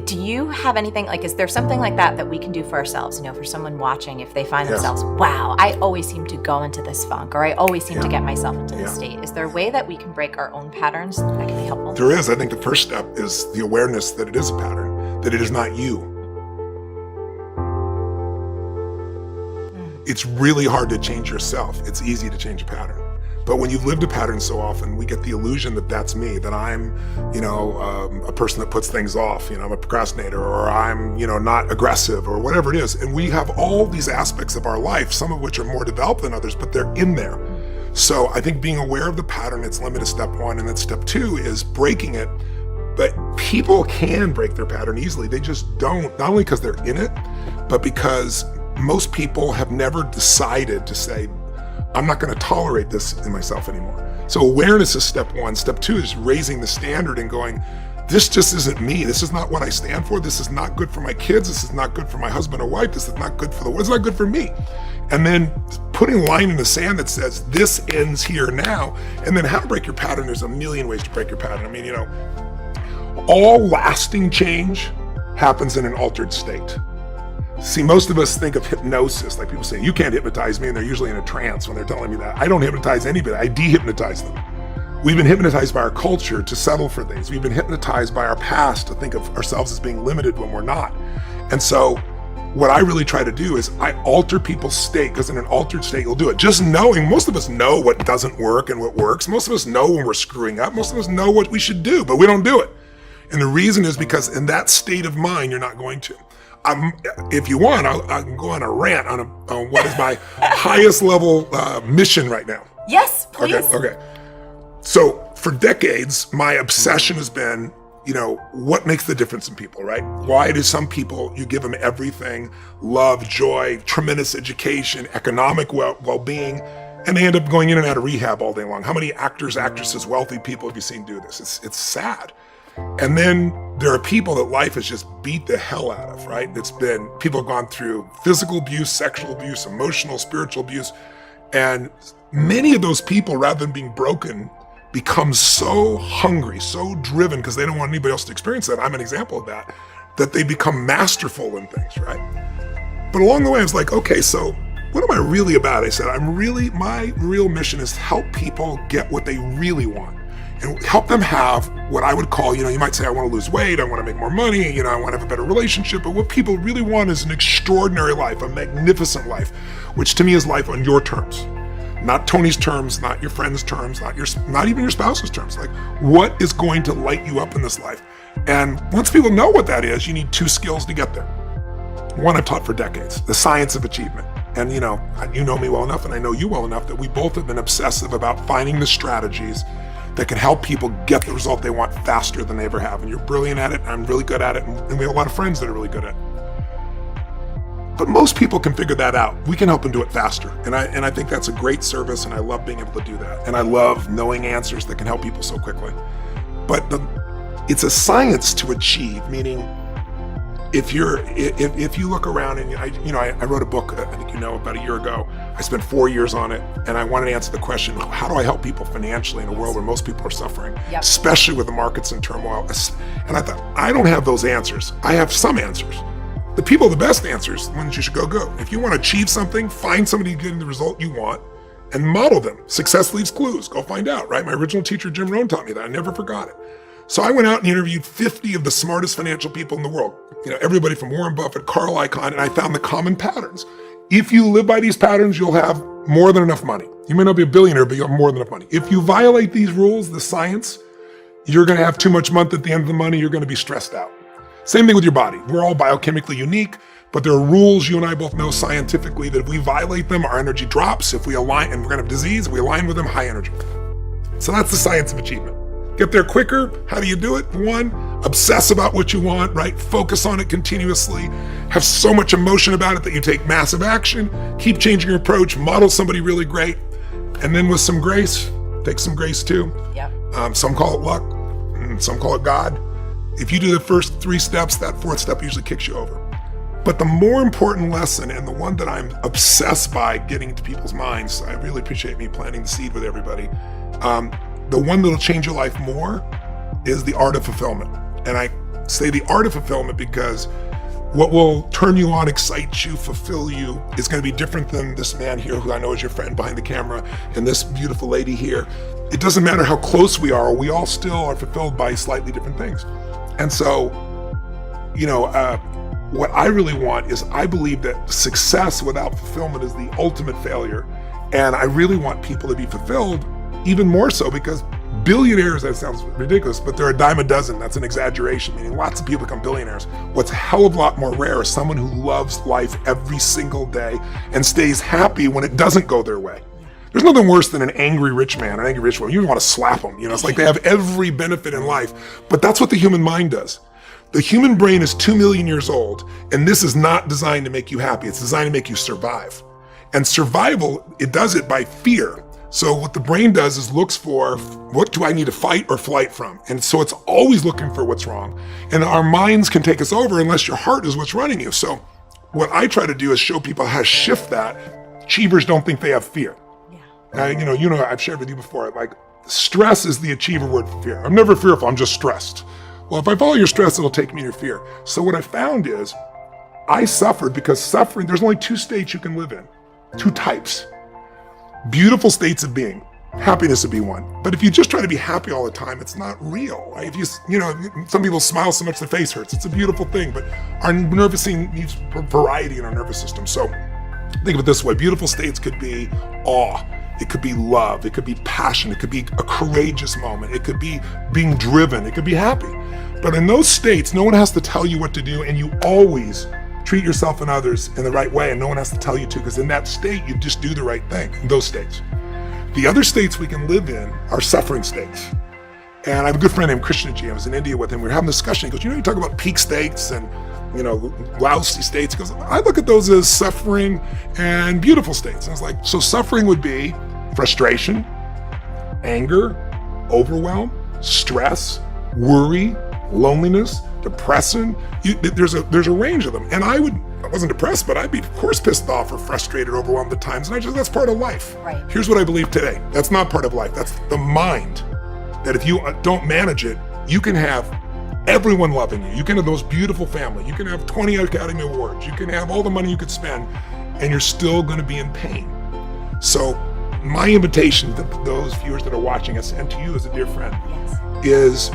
Do you have anything, like, is there something like that we can do for ourselves, for someone watching, if they find themselves, wow, I always seem to go into this funk, or I always seem to get myself into this state. Is there a way that we can break our own patterns that can be helpful? There is. I think the first step is the awareness that it is a pattern, that it is not you. It's really hard to change yourself. It's easy to change a pattern. But when you've lived a pattern so often, we get the illusion that that's me, that I'm, a person that puts things off, I'm a procrastinator, or I'm, not aggressive, or whatever it is. And we have all these aspects of our life, some of which are more developed than others, but they're in there. So I think being aware of the pattern, it's limited step one, and then step two is breaking it. But people can break their pattern easily. They just don't, not only because they're in it, but because most people have never decided to say, I'm not going to tolerate this in myself anymore. So awareness is step one. Step two is raising the standard and going, this just isn't me. This is not what I stand for. This is not good for my kids. This is not good for my husband or wife. This is not good for the world. It's not good for me. And then putting a line in the sand that says, this ends here now. And then how to break your pattern. There's a million ways to break your pattern. I mean, all lasting change happens in an altered state. See, most of us think of hypnosis, like people say, you can't hypnotize me, and they're usually in a trance when they're telling me that. I don't hypnotize anybody, I de-hypnotize them. We've been hypnotized by our culture to settle for things. We've been hypnotized by our past to think of ourselves as being limited when we're not. And so what I really try to do is I alter people's state, because in an altered state, you'll do it. Just knowing, most of us know what doesn't work and what works. Most of us know when we're screwing up. Most of us know what we should do, but we don't do it. And the reason is because in that state of mind, you're not going to. If you want, I can go on a rant on what is my highest level mission right now. Yes, please. Okay. So for decades, my obsession has been, what makes the difference in people, right? Why do some people, you give them everything, love, joy, tremendous education, economic well-being, and they end up going in and out of rehab all day long? How many actors, actresses, wealthy people have you seen do this? It's sad. And then there are people that life has just beat the hell out of, right? People have gone through physical abuse, sexual abuse, emotional, spiritual abuse. And many of those people, rather than being broken, become so hungry, so driven, because they don't want anybody else to experience that. I'm an example of that they become masterful in things, right? But along the way, I was like, okay, so what am I really about? I said, my real mission is to help people get what they really want. And help them have what I would call, you might say, I want to lose weight, I want to make more money, I want to have a better relationship. But what people really want is an extraordinary life, a magnificent life, which to me is life on your terms. Not Tony's terms, not your friend's terms, not even your spouse's terms. Like, what is going to light you up in this life? And once people know what that is, you need two skills to get there. One I've taught for decades, the science of achievement. And you know me well enough, and I know you well enough, that we both have been obsessive about finding the strategies that can help people get the result they want faster than they ever have. And you're brilliant at it, and I'm really good at it, and we have a lot of friends that are really good at it. But most people can figure that out. We can help them do it faster. And I think that's a great service, and I love being able to do that. And I love knowing answers that can help people so quickly. But it's a science to achieve, meaning if you look around, and I wrote a book, I think about a year ago. I spent 4 years on it, and I wanted to answer the question, how do I help people financially in a world where most people are suffering, especially with the markets in turmoil? And I thought, I don't have those answers. I have some answers. The people with the best answers, the ones you should go. If you want to achieve something, find somebody getting the result you want and model them. Success leaves clues. Go find out, right? My original teacher, Jim Rohn, taught me that. I never forgot it. So I went out and interviewed 50 of the smartest financial people in the world. Everybody from Warren Buffett, Carl Icahn, and I found the common patterns. If you live by these patterns, you'll have more than enough money. You may not be a billionaire, but you'll have more than enough money. If you violate these rules, the science, you're going to have too much month at the end of the money. You're going to be stressed out. Same thing with your body. We're all biochemically unique, but there are rules you and I both know scientifically that if we violate them, our energy drops. If we align, and we're going to have disease, if we align with them, high energy. So that's the science of achievement. Get there quicker. How do you do it? One, obsess about what you want, right? Focus on it continuously. Have so much emotion about it that you take massive action. Keep changing your approach. Model somebody really great. And then with some grace, take some grace too. Yep. Some call it luck. Some call it God. If you do the first 3 steps, that 4th step usually kicks you over. But the more important lesson, and the one that I'm obsessed by getting into people's minds, I really appreciate me planting the seed with everybody. The one that'll change your life more is the art of fulfillment. And say the art of fulfillment, because what will turn you on, excite you, fulfill you is going to be different than this man here, who I know is your friend behind the camera, and this beautiful lady here. It doesn't matter how close we are, we all still are fulfilled by slightly different things. And so, what I really want is, I believe that success without fulfillment is the ultimate failure. And I really want people to be fulfilled even more so, because billionaires, that sounds ridiculous, but they're a dime a dozen. That's an exaggeration, meaning lots of people become billionaires. What's a hell of a lot more rare is someone who loves life every single day and stays happy when it doesn't go their way. There's nothing worse than an angry rich man, an angry rich woman. You want to slap them. It's like they have every benefit in life, but that's what the human mind does. The human brain is 2 million years old, and this is not designed to make you happy. It's designed to make you survive. And survival, it does it by fear. So what the brain does is looks for, what do I need to fight or flight from? And so it's always looking for what's wrong. And our minds can take us over unless your heart is what's running you. So what I try to do is show people how to shift that. Achievers don't think they have fear. Yeah. I've shared with you before, like, stress is the achiever word for fear. I'm never fearful, I'm just stressed. Well, if I follow your stress, it'll take me to your fear. So what I found is, I suffered because suffering, there's only 2 states you can live in, 2 types. Beautiful states of being. Happiness would be one. But if you just try to be happy all the time, it's not real. Right? If some people smile so much their face hurts. It's a beautiful thing, but our nervous system needs variety in our nervous system. So think of it this way. Beautiful states could be awe. It could be love. It could be passion. It could be a courageous moment. It could be being driven. It could be happy. But in those states, no one has to tell you what to do, and you always treat yourself and others in the right way, and no one has to tell you to, because in that state, you just do the right thing, in those states. The other states we can live in are suffering states. And I have a good friend named Krishnaji. I was in India with him. We were having a discussion. He goes, you talk about peak states and, lousy states. He goes, I look at those as suffering and beautiful states. And I was like, so suffering would be frustration, anger, overwhelm, stress, worry, loneliness, depression. There's a range of them. And I wasn't depressed, but I'd be, of course, pissed off or frustrated, overwhelmed at times. And that's part of life. Right. Here's what I believe today. That's not part of life. That's the mind. That if you don't manage it, you can have everyone loving you. You can have those beautiful family. You can have 20 Academy Awards. You can have all the money you could spend, and you're still going to be in pain. So my invitation to those viewers that are watching us, and to you as a dear friend, is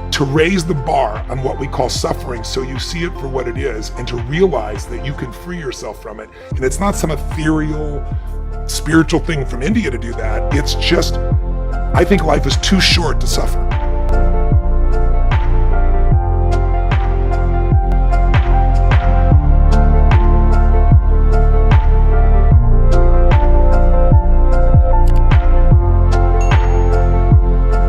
to raise the bar on what we call suffering, so you see it for what it is, and to realize that you can free yourself from it. And it's not some ethereal, spiritual thing from India to do that. It's just, I think life is too short to suffer.